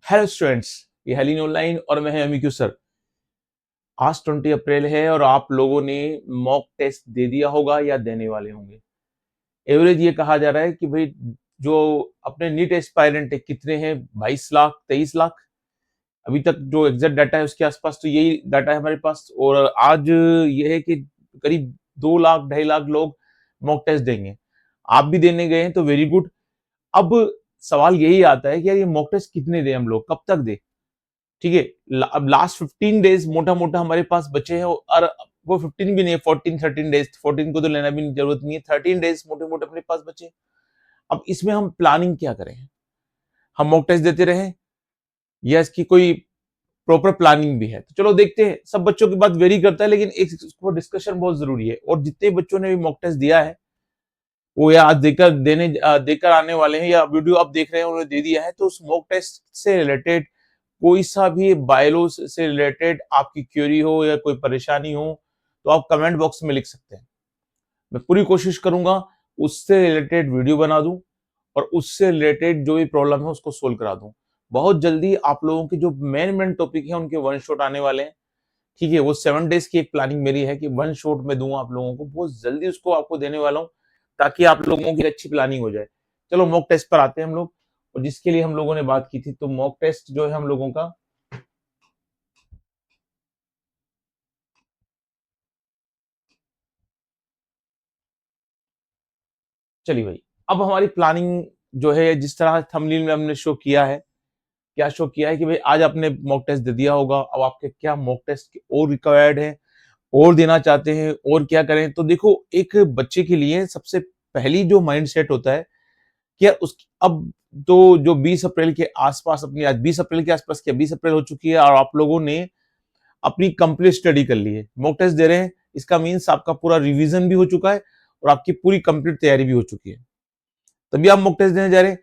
Hello students, ये हेलिन online और मैं एमक्यू सर। आज 20 अप्रैल है और आप लोगों ने मॉक टेस्ट दे दिया होगा या देने वाले होंगे। एवरेज ये कहा जा रहा है कि भाई जो अपने नीट एस्पायरेंट है कितने हैं, 22 लाख 23 लाख। अभी तक जो एग्जैक्ट डाटा है उसके आसपास तो यही डाटा है हमारे पास। और आज ये है कि करीब 2 लाख 2.5 लाख लोग मॉक टेस्ट देंगे। आप भी देने गए हैं तो वेरी गुड। अब सवाल यही आता है कि यार ये मॉक टेस्ट कितने दें हम लोग, कब तक दें? ठीक है, अब लास्ट 15 डेज मोटा मोटा हमारे पास बचे हैं। और वो 15 भी नहीं, 14 13 डेज, 14 को तो लेना भी जरूरत नहीं है, 13 डेज मोटे मोटे अपने पास बचे। अब इसमें हम प्लानिंग क्या करें? हम मॉक टेस्ट देते रहे या इसकी कोई प्रॉपर प्लानिंग भी है? तो चलो देखते हैं। सब बच्चों की बात वेरी करता है, लेकिन एक डिस्कशन बहुत जरूरी है। और जितने बच्चों ने भी मॉक टेस्ट दिया है वो या आज देकर आने वाले हैं, या वीडियो आप देख रहे हैं उन्होंने दे दिया है, तो उस मॉक टेस्ट से रिलेटेड कोई सा भी बायोलॉज से रिलेटेड आपकी क्वेरी हो या कोई परेशानी हो तो आप कमेंट बॉक्स में लिख सकते हैं। मैं पूरी कोशिश करूंगा उससे रिलेटेड वीडियो बना दूं और उससे रिलेटेड जो भी प्रॉब्लम है उसको सोल्व करा दूं। बहुत जल्दी आप लोगों के जो मेन टॉपिक है उनके वन शॉट आने वाले हैं। ठीक है, वो 7 डेज की एक प्लानिंग मेरी है कि वन शॉट में दूंगा आप लोगों को, बहुत जल्दी उसको आपको देने वाला हूं ताकि आप लोगों की अच्छी प्लानिंग हो जाए। चलो मॉक टेस्ट पर आते हैं हम लोग। और जिसके लिए हम लोगों ने बात की थी, तो मॉक टेस्ट जो है हम लोगों का, चलिए भाई, अब हमारी प्लानिंग जो है जिस तरह थंबनेल में हमने शो किया है, क्या शो किया है कि भाई आज आपने मॉक टेस्ट दे दिया होगा, अब आपके क्या मॉक टेस्ट के और रिक्वायर्ड है, और देना चाहते हैं, और क्या करें? तो देखो, एक बच्चे के लिए सबसे पहली जो माइंड सेट होता है कि यार उस अब तो जो 20 अप्रैल के आसपास, अपनी आज 20 अप्रैल के आसपास, क्या 20 अप्रैल हो चुकी है और आप लोगों ने अपनी कंप्लीट स्टडी कर ली है, मॉक टेस्ट दे रहे हैं, इसका मीन्स आपका पूरा रिवीजन भी हो चुका है और आपकी पूरी कंप्लीट तैयारी भी हो चुकी है, तभी आप मॉक टेस्ट देने जा रहे हैं।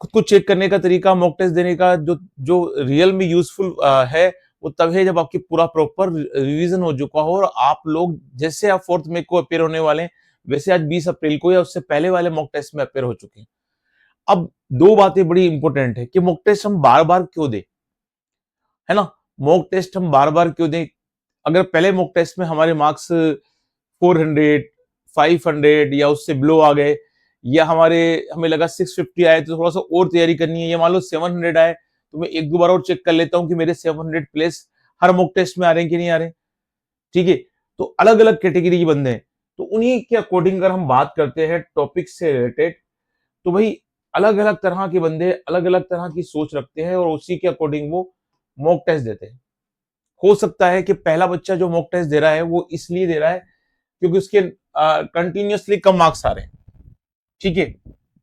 खुद को चेक करने का तरीका, मॉक टेस्ट देने का जो जो रियल में यूजफुल है, वो तब है जब आपकी पूरा प्रॉपर रिवीजन हो चुका हो और आप लोग जैसे आप 4 मई को अपेयर होने वाले हैं वैसे आज 20 अप्रैल को या उससे पहले वाले मॉक टेस्ट में अपेयर हो चुके हैं। अब दो बातें बड़ी इंपॉर्टेंट है कि मॉक टेस्ट हम बार बार क्यों दें, है ना? मॉक टेस्ट हम बार बार क्यों दें? अगर पहले मॉक टेस्ट में हमारे मार्क्स 400 500 या उससे बिलो आ गए, या हमें लगा 650 आए तो थोड़ा सा और तैयारी करनी है, या मान लो 700 आए तो मैं एक दो बार और चेक कर लेता हूं कि मेरे 700 प्लस हर मॉक टेस्ट में आ रहे हैं कि नहीं आ रहे। ठीक है, तो अलग अलग कैटेगरी के बंदे हैं, तो उन्हीं के अकॉर्डिंग अगर हम बात करते हैं टॉपिक से रिलेटेड, तो भाई अलग अलग तरह के बंदे अलग अलग तरह की सोच रखते हैं और उसी के अकॉर्डिंग वो मॉक टेस्ट देते हैं। हो सकता है कि पहला बच्चा जो मॉक टेस्ट दे रहा है वो इसलिए दे रहा है क्योंकि उसके कंटिन्यूअसली कम मार्क्स आ रहे हैं। ठीक है,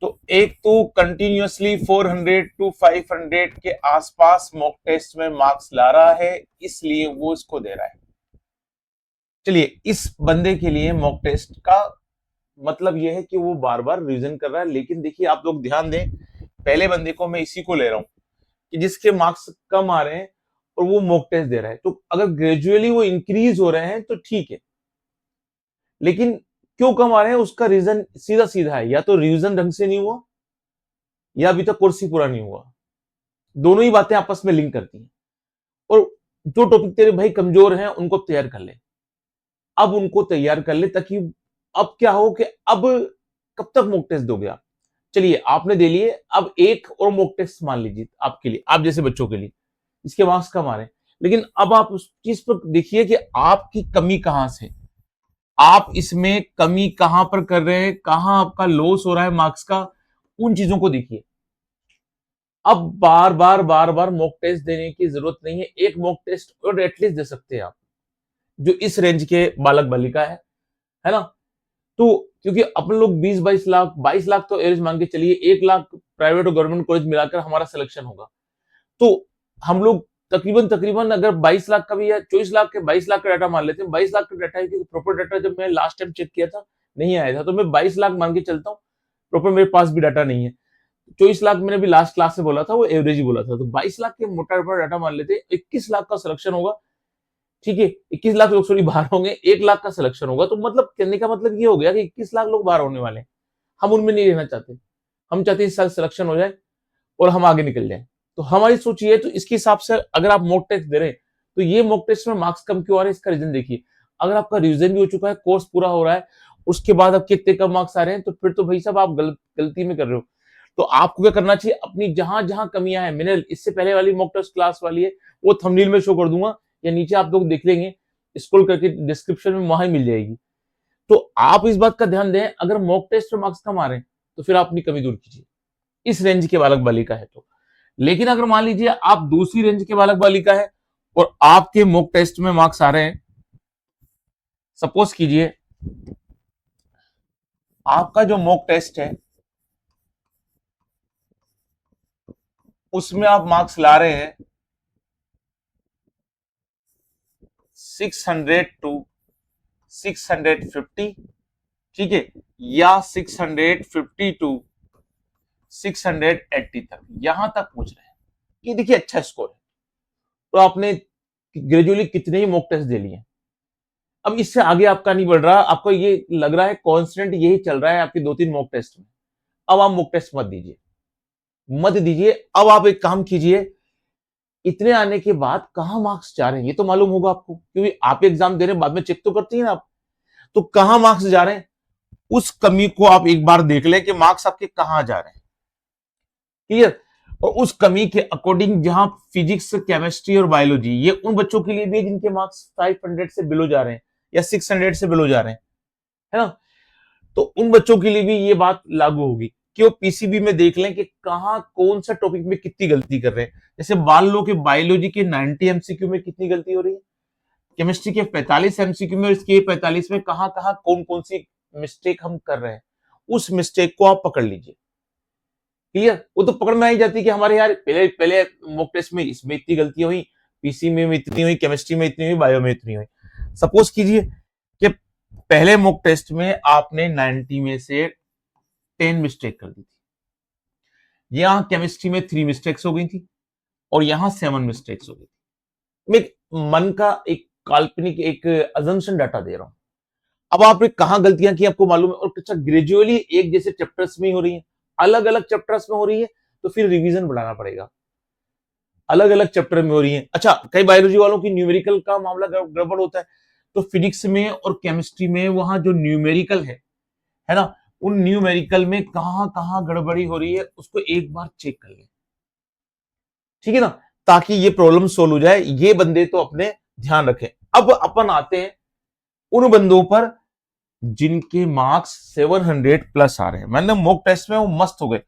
तो एक तो कंटिन्यूअसली 400 टू 500 के आसपास मॉक टेस्ट में मार्क्स ला रहा है, इसलिए वो इसको दे रहा है। चलिए, इस बंदे के लिए मॉक टेस्ट का मतलब यह है कि वो बार बार रिवीजन कर रहा है। लेकिन देखिए, आप लोग ध्यान दें, पहले बंदे को मैं इसी को ले रहा हूं कि जिसके मार्क्स कम आ रहे हैं और वो मॉक टेस्ट दे रहा है। तो अगर ग्रेजुअली वो इंक्रीज हो रहे हैं तो ठीक है, लेकिन क्यों कम आ रहे हैं उसका रीजन सीधा सीधा है, या तो रिवीजन ढंग से नहीं हुआ या अभी तक कोर्स ही पूरा नहीं हुआ। दोनों ही बातें आपस में लिंक करती हैं। और जो टॉपिक तेरे भाई कमजोर हैं उनको तैयार कर ले, अब उनको तैयार कर ले, ताकि अब क्या हो कि अब कब तक मॉक टेस्ट दोगे आप? चलिए, आपने दे लिए, अब एक और मॉक टेस्ट मान लीजिए आपके लिए, आप जैसे बच्चों के लिए, इसके मार्क्स कम आ रहे हैं, लेकिन अब आप उस चीज पर देखिए कि आपकी कमी कहां से, आप इसमें कमी कहां पर कर रहे हैं, कहां आपका लॉस हो रहा है मार्क्स का, उन चीजों को देखिए। अब बार बार मॉक टेस्ट देने की जरूरत नहीं है, एक मॉक टेस्ट और एटलीस्ट दे सकते हैं आप, जो इस रेंज के बालक बालिका है ना? तो क्योंकि अपन लोग 20 22 लाख 22 लाख तो एवरेज मान के चलिए, 1 लाख प्राइवेट और गवर्नमेंट कॉलेज मिलाकर हमारा सिलेक्शन होगा, तो हम लोग तकरीबन तकरीबन अगर 22 लाख का भी या 24 लाख के 22 लाख का डाटा मान लेते हैं, 22 लाख का डाटा है, क्योंकि प्रॉपर डाटा जब मैं लास्ट टाइम चेक किया था नहीं आया था, तो मैं 22 लाख मान के चलता हूँ। प्रॉपर मेरे पास भी डाटा नहीं है, 24 लाख मैंने भी लास्ट क्लास से बोला था, वो एवरेज ही बोला था, तो 22 लाख के मोटा डाटा मान लेते हैं, 21 लाख का सिलेक्शन होगा। ठीक है, 21 लाख लोग सॉरी बाहर होंगे, 1 लाख का सिलेक्शन होगा, तो मतलब कहने का मतलब ये हो गया कि 21 लाख लोग बाहर होने वाले हैं। हम उनमें नहीं रहना चाहते, हम चाहते हैं इस साल सिलेक्शन हो जाए और हम आगे निकल जाए। तो हमारी सोच ये है, तो इसके हिसाब से अगर आप मॉक टेस्ट दे रहे हैं तो ये मॉक टेस्ट में मार्क्स कम क्यों आ रहे हैं, इसका रीजन देखिए। अगर आपका रिवीजन भी हो चुका है, कोर्स पूरा हो रहा है, उसके बाद अब कितने कम मार्क्स आ रहे हैं, तो फिर तो भाई साहब आप गलती में कर रहे हो। तो आपको क्या करना चाहिए, अपनी जहां जहां कमियां हैं, मैंने इससे पहले वाली मॉक टेस्ट क्लास वाली है, वो थंबनेल में शो कर दूंगा या नीचे आप लोग देख लेंगे, स्क्रॉल करके डिस्क्रिप्शन में वहां ही मिल जाएगी। तो आप इस बात का ध्यान दें, अगर मॉक टेस्ट में मार्क्स कम आ रहे हैं तो फिर आप अपनी कमी दूर कीजिए, इस रेंज के बालक बालिका है तो। लेकिन अगर मान लीजिए आप दूसरी रेंज के बालक बालिका है और आपके मॉक टेस्ट में मार्क्स आ रहे हैं, सपोज कीजिए आपका जो मॉक टेस्ट है उसमें आप मार्क्स ला रहे हैं 600 टू 650, ठीक है, या 650 टू 680 तक, यहां तक पहुंच रहे हैं, ये देखिए अच्छा स्कोर है। तो आपने ग्रेजुअली कितने ही मॉक टेस्ट दे लिए, अब इससे आगे आपका नहीं बढ़ रहा, आपको ये लग रहा है कांस्टेंट यही चल रहा है आपके 2-3 मॉक टेस्ट में, अब आप मॉक टेस्ट मत दीजिए, मत दीजिए। अब आप एक काम कीजिए, इतने आने के बाद कहां मार्क्स जा रहे हैं ये तो मालूम होगा आपको, क्योंकि आप एग्जाम दे रहे हैं बाद में चेक तो करती हैं ना आप, तो कहां मार्क्स जा रहे हैं उस कमी को आप एक बार देख लें कि मार्क्स आपके कहां जा रहे हैं, क्लियर। और उस कमी के अकॉर्डिंग जहां फिजिक्स, केमिस्ट्री और बायोलॉजी, ये उन बच्चों के लिए भी है जिनके मार्क्स 500 से बिलो जा रहे हैं या 600 से बिलो जा रहे हैं, है ना। तो उन बच्चों के लिए भी ये बात लागू होगी कि वो पीसीबी में देख लें कि कहां कौन सा टॉपिक में कितनी गलती कर रहे हैं। जैसे मान लो कि बायोलॉजी के 90 एमसीक्यू में कितनी गलती हो रही है, केमिस्ट्री के 45 एमसीक्यू में, इसके 45 में कहां कहां कौन कौन सी मिस्टेक हम कर रहे हैं, उस मिस्टेक को आप पकड़ लीजिए, क्लियर। वो तो पकड़ में आई जाती है कि हमारे यार पहले पहले मॉक टेस्ट में इसमें इतनी गलतियां हुई, पीसी में इतनी हुई, केमिस्ट्री में इतनी हुई, बायो में इतनी हुई। सपोज कीजिए कि पहले मॉक टेस्ट में आपने 90 में से 10 मिस्टेक कर दी थी, यहां केमिस्ट्री में 3 मिस्टेक्स हो गई थी और यहां 7 मिस्टेक्स हो गई थी। मैं एक मन का एक काल्पनिक एक अजम्पशन डाटा दे रहा हूं। अब आपने कहां गलतियां की आपको मालूम है, और अच्छा ग्रेजुअली एक जैसे चैप्टर्स में ही हो रही है, अलग अलग चैप्टर्स में हो रही है, तो फिर रिवीजन बढ़ाना पड़ेगा, अलग अलग चैप्टर में हो रही है। अच्छा कई बायोलॉजी वालों की न्यूमेरिकल का मामला गड़बड़ होता है, तो फिजिक्स में और केमिस्ट्री में वहां जो न्यूमेरिकल है ना, उन न्यूमेरिकल में कहां कहां गड़बड़ी हो रही है उसको एक बार चेक कर ले, ठीक है ना, ताकि ये प्रॉब्लम सोल्व हो जाए। ये बंदे तो अपने ध्यान रखें। अब अपन आते हैं उन बंदों पर जिनके मार्क्स 700 प्लस आ रहे हैं, मैंने मॉक टेस्ट में वो मस्त हो गए,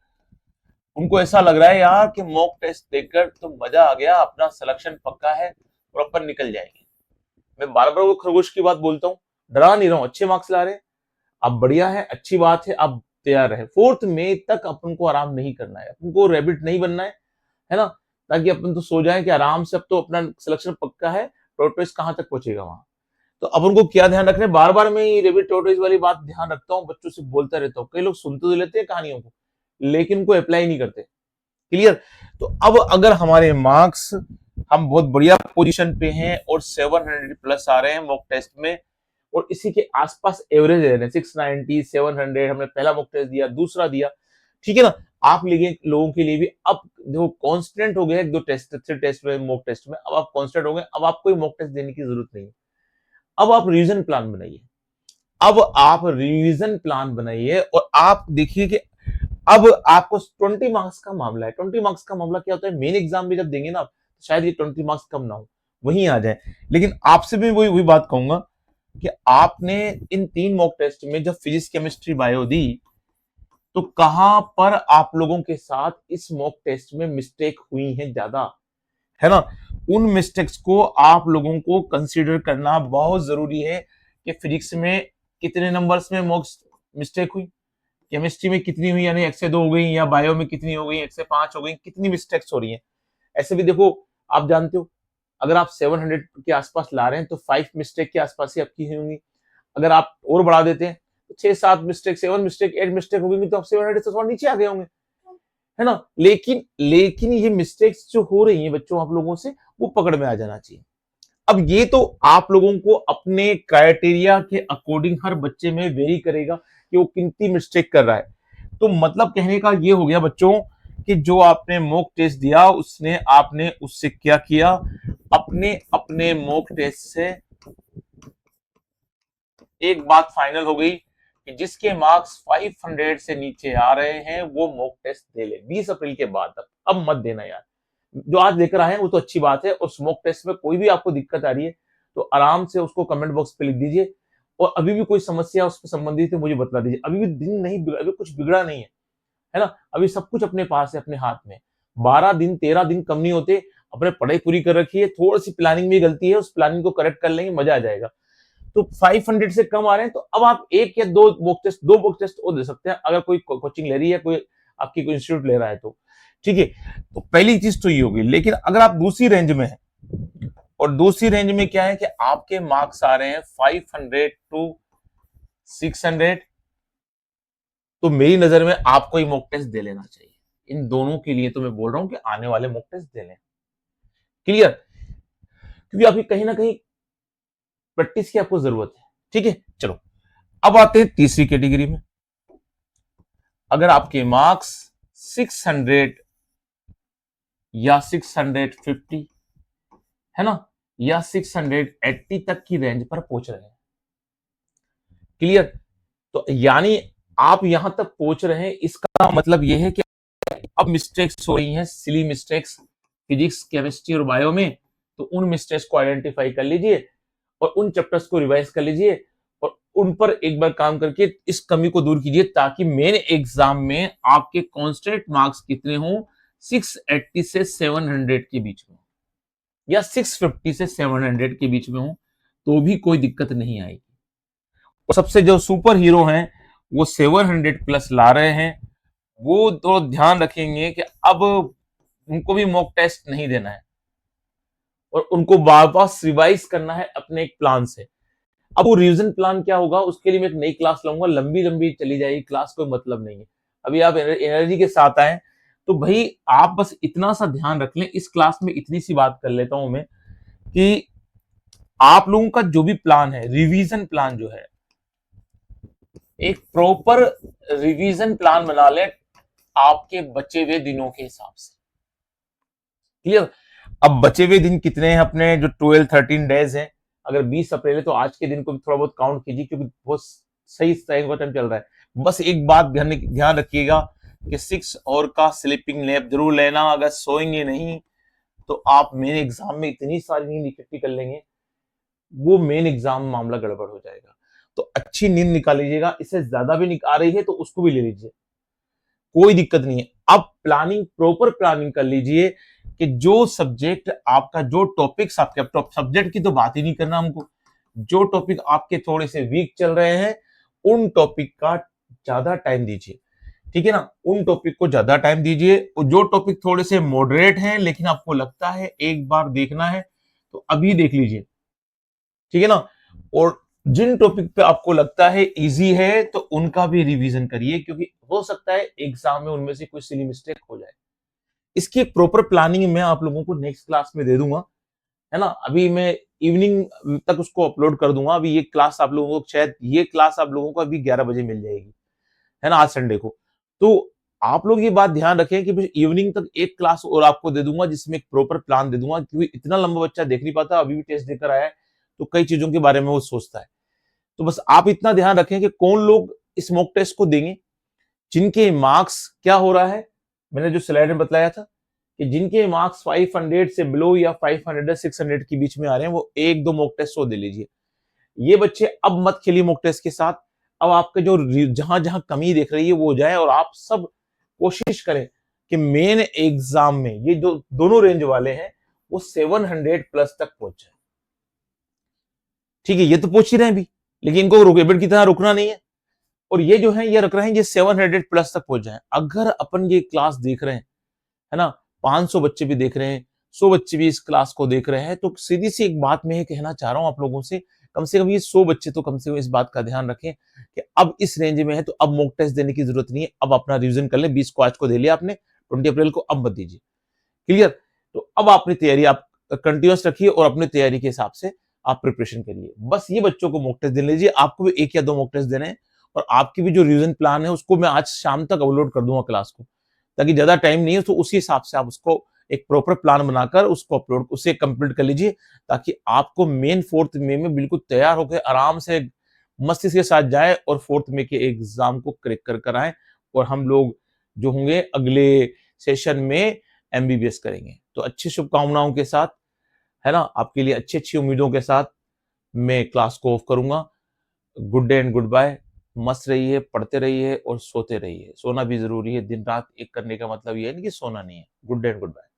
उनको ऐसा लग रहा है यार कि मॉक टेस्ट देखकर तो मजा आ गया, अपना सिलेक्शन पक्का है और अपन निकल जाएंगे। मैं बार बार वो खरगोश की बात बोलता हूँ, डरा नहीं रहा हूं, अच्छे मार्क्स ला रहे हैं आप, बढ़िया है, अच्छी बात है, आप तैयार रहे। 4th मई तक अपन को आराम नहीं करना है, अपन को रैबिट नहीं बनना है ना, ताकि अपन तो सो जाए कि आराम से अब तो अपना सिलेक्शन पक्का है, टॉर्टोइस कहां तक पहुंचेगा वहां। तो अपन को क्या ध्यान रखना है, बार बार मैं रेबिट टॉर्टोइस वाली बात ध्यान रखता हूँ, बच्चों से बोलता रहता हूँ, कई लोग सुनते तो लेते हैं कहानियों को लेकिन उनको अप्लाई नहीं करते, क्लियर। तो अब अगर हमारे मार्क्स, हम बहुत बढ़िया पोजीशन पे हैं और 700 प्लस आ रहे हैं मॉक टेस्ट में, और इसी के आसपास एवरेज रह रहे हैं 690 700, हमने पहला मॉक टेस्ट दिया, दूसरा दिया, ठीक है ना। आप लोगों के लिए भी अब देखो कॉन्स्टेंट हो गया, एक दो टेस्ट टेस्ट में मॉक टेस्ट में, अब आप कॉन्स्टेंट हो गए, अब आपको कोई मॉक टेस्ट देने की जरूरत नहीं है। अब आप रिवीजन प्लान बनाइए, अब आप रिवीजन प्लान बनाइए और आप देखिए कि अब आपको 20 मार्क्स का मामला है। 20 मार्क्स का मामला क्या होता है, मेन एग्जाम में जब देंगे ना तो शायद ये 20 मार्क्स कम ना हो, वहीं आ जाए। लेकिन आपसे भी वही बात कहूंगा कि आपने इन 3 मॉक टेस्ट में जब फिजिक्स, केमिस्ट्री, बायो दी, तो कहां पर आप लोगों के साथ इस मॉक टेस्ट में मिस्टेक हुई है ज्यादा, है ना। उन मिस्टेक्स को आप लोगों को कंसीडर करना बहुत जरूरी है कि फिजिक्स में कितने नंबर्स में मॉक्स मिस्टेक हुई, केमिस्ट्री में कितनी हुई, यानी 1 से 2 हो गई, या बायो में कितनी हो गई, 1 से 5 हो गई, कितनी मिस्टेक्स हो रही हैं। ऐसे भी देखो, आप जानते हो अगर आप 700 के आसपास ला रहे हैं तो 5 मिस्टेक के आसपास ही आपकी होंगी, अगर आप और बढ़ा देते हैं तो 6-7 मिस्टेक, 7 मिस्टेक, 8 मिस्टेक हो गई, तो आप 700 से थोड़ा नीचे आ गए होंगे, है ना। लेकिन ये मिस्टेक्स जो हो रही हैं बच्चों आप लोगों से, वो पकड़ में आ जाना चाहिए। अब ये तो आप लोगों को अपने क्राइटेरिया के अकॉर्डिंग हर बच्चे में वेरी करेगा कि वो कितनी मिस्टेक कर रहा है। तो मतलब कहने का ये हो गया बच्चों कि जो आपने मॉक टेस्ट दिया उसने आपने उससे क्या किया, अपने अपने मॉक टेस्ट से एक बात फाइनल हो गई कि जिसके मार्क्स 500 से नीचे आ रहे हैं वो मॉक टेस्ट दे ले 20 अप्रैल के बाद तक। अब मत देना यार, जो आज लेकर आए हैं वो तो अच्छी बात है, और मॉक टेस्ट में कोई भी आपको दिक्कत आ रही है तो आराम से उसको कमेंट बॉक्स पे लिख दीजिए, और अभी भी कोई समस्या उससे संबंधित है मुझे बता दीजिए। अभी भी दिन नहीं बिगड़ा, अभी कुछ बिगड़ा नहीं है ना, अभी सब कुछ अपने पास है, अपने हाथ में। 12 दिन 13 दिन कम नहीं होते, अपने पढ़ाई पूरी कर रखी है, थोड़ी सी प्लानिंग में गलती है, उस प्लानिंग को करेक्ट कर लेंगे, मजा आ जाएगा। तो 500 से कम आ रहे हैं तो अब आप एक या दो मॉक टेस्ट और दे सकते हैं, अगर कोई कोचिंग ले रही है, कोई आपकी कोई इंस्टीट्यूट ले रहा है तो ठीक है। तो पहली चीज तो ये होगी। लेकिन अगर आप दूसरी रेंज में है, और दूसरी रेंज में क्या है कि आपके मार्क्स आ रहे हैं 500 टू 600, तो मेरी नजर में आपको ही मॉक टेस्ट दे लेना चाहिए। इन दोनों के लिए तो मैं बोल रहा हूं कि आने वाले मॉक टेस्ट दे लें। क्लियर? क्योंकि अभी कहीं ना कहीं प्रैक्टिस की आपको जरूरत है। ठीक है, चलो अब आते हैं तीसरी कैटेगरी में। अगर आपके मार्क्स 600 या 650 है ना, या 680 तक की रेंज पर पहुंच रहे हैं। क्लियर? तो यानी आप यहां तक पहुंच रहे हैं, इसका मतलब यह है कि अब मिस्टेक्स हो रही हैं, सिली मिस्टेक्स फिजिक्स, केमिस्ट्री और बायो में, तो उन मिस्टेक्स को आइडेंटिफाई कर लीजिए और उन चैप्टर्स को रिवाइज कर लीजिए और उन पर एक बार काम करके इस कमी को दूर कीजिए, ताकि मेन एग्जाम में आपके कांस्टेंट मार्क्स कितने हों, 680 से 700 के बीच में, या 650 से 700 के बीच में हो, तो भी कोई दिक्कत नहीं आएगी। और सबसे जो सुपर हीरो हैं वो 700 प्लस ला रहे हैं, वो तो ध्यान रखेंगे कि अब उनको भी मॉक टेस्ट नहीं देना है और उनको वापस रिवाइज करना है अपने एक प्लान से। अब वो रिवीजन प्लान क्या होगा, उसके लिए मैं एक नई क्लास लाऊंगा, लंबी लंबी चली जाएगी क्लास, कोई मतलब नहीं है। अभी आप एनर्जी के साथ आए तो भाई आप बस इतना सा ध्यान रख लें, इस क्लास में इतनी सी बात कर लेता हूं मैं कि आप लोगों का जो भी प्लान है, रिवीजन प्लान जो है, एक प्रॉपर रिवीजन प्लान बना ले आपके बचे हुए दिनों के हिसाब से। क्लियर? अब बचे हुए दिन कितने हैं अपने, जो 12-13 डेज हैं, अगर 20 अप्रैल है तो आज के दिन को भी थोड़ा बहुत काउंट कीजिए, क्योंकि बहुत सही टाइम चल रहा है। बस एक बात ध्यान रखिएगा कि 6 और का स्लीपिंग नैप जरूर लेना, अगर सोएंगे नहीं तो आप मेन एग्जाम में इतनी सारी नींद इकट्ठी कर लेंगे, वो मेन एग्जाम मामला गड़बड़ हो जाएगा। तो अच्छी नींद निकाल लीजिएगा, इससे ज्यादा भी आ रही है तो उसको भी ले लीजिए, कोई दिक्कत नहीं है। अब प्लानिंग, प्रॉपर प्लानिंग कर लीजिए कि जो सब्जेक्ट आपका, जो टॉपिक्स आपके, सब्जेक्ट की तो बात ही नहीं करना हमको, जो टॉपिक आपके थोड़े से वीक चल रहे हैं उन टॉपिक का ज्यादा टाइम दीजिए। ठीक है ना, उन टॉपिक को ज्यादा टाइम दीजिए, और जो टॉपिक थोड़े से मॉडरेट हैं लेकिन आपको लगता है एक बार देखना है तो अभी देख लीजिए। ठीक है ना, और जिन टॉपिक पे आपको लगता है इजी है तो उनका भी रिवीजन करिए, क्योंकि हो सकता है एग्जाम में उनमें से कोई सिली मिस्टेक हो जाए। इसकी एक प्रॉपर प्लानिंग मैं आप लोगों को नेक्स्ट क्लास में दे दूंगा, है ना। अभी मैं इवनिंग तक उसको अपलोड कर दूंगा। अभी ये क्लास आप लोगों को, शायद ये क्लास आप लोगों को अभी 11 बजे मिल जाएगी, है ना, आज संडे को। तो आप लोग ये बात ध्यान रखें कि इवनिंग तक एक क्लास और आपको दे दूंगा जिसमें एक प्रॉपर प्लान दे दूंगा, क्योंकि इतना लंबा बच्चा देख नहीं पाता, अभी भी टेस्ट देकर आया है तो कई चीजों के बारे में वो सोचता है। तो बस आप इतना ध्यान रखें कि कौन लोग इस मॉक टेस्ट को देंगे, जिनके मार्क्स क्या हो रहा है, मैंने जो स्लाइड में बताया था कि जिनके मार्क्स 500 से बिलो या 500 से 600 के बीच में आ रहे हैं, वो एक दो मॉक टेस्ट वो दे लीजिए। ये बच्चे अब मत खेलिए मॉक टेस्ट के साथ। अब आपके जो जहां जहां कमी देख रही है वो हो जाए, और आप सब कोशिश करें कि मेन एग्जाम में ये जो दोनों रेंज वाले हैं वो 700 प्लस तक पहुंच जाए। ठीक है, ये तो पहुंच ही रहे हैं अभी, लेकिन इनको रॉकेट की तरह रुकना नहीं है। और ये जो है ये रख रहे हैं ये 700 प्लस तक पहुंच जाए। अगर अपन ये क्लास देख रहे हैं, है ना, 500 बच्चे भी देख रहे हैं, 100 बच्चे भी इस क्लास को देख रहे हैं, तो सीधी सी एक बात मैं कहना चाह रहा हूं आप लोगों से कम ये 100 बच्चे तो कम से कम इस बात का ध्यान रखें कि अब इस रेंज में है तो अब मॉक टेस्ट देने की जरूरत नहीं है। अब अपना रिवीजन कर लें, 20 को आज को दे लिया आपने, 20 अप्रैल को अब मत दीजिए। क्लियर? तो अब अपनी तैयारी आप कंटिन्यूस रखिए और अपनी तैयारी के हिसाब से आप प्रिपरेशन करिए। बस ये बच्चों को मॉक टेस्ट दे लीजिए, आपको भी एक या दो मॉक टेस्ट देने हैं, और आपकी भी जो रिवीजन प्लान है उसको मैं आज शाम तक अपलोड कर दूंगा क्लास को, ताकि ज़्यादा टाइम नहीं है, तो उसी हिसाब से आप उसको एक प्रॉपर प्लान बनाकर उसको अपलोड उसे कंप्लीट कर लीजिए, ताकि आपको मेन 4th मई में बिल्कुल तैयार होकर आराम से मस्तिष्क के साथ जाएँ और 4th मई के एग्ज़ाम को क्रैक कर आएँ और हम लोग जो होंगे अगले सेशन में एमबीबीएस करेंगे। तो अच्छी शुभकामनाओं के साथ, है ना? आपके लिए अच्छी-अच्छी उम्मीदों के साथ मैं क्लास को ऑफ करूँगा। Good day and goodbye. मस्त रहिए, पढ़ते रहिए और सोते रहिए। सोना भी ज़रूरी है। दिन-रात एक करने का मतलब ये है नहीं कि सोना नहीं है। Good day and good bye.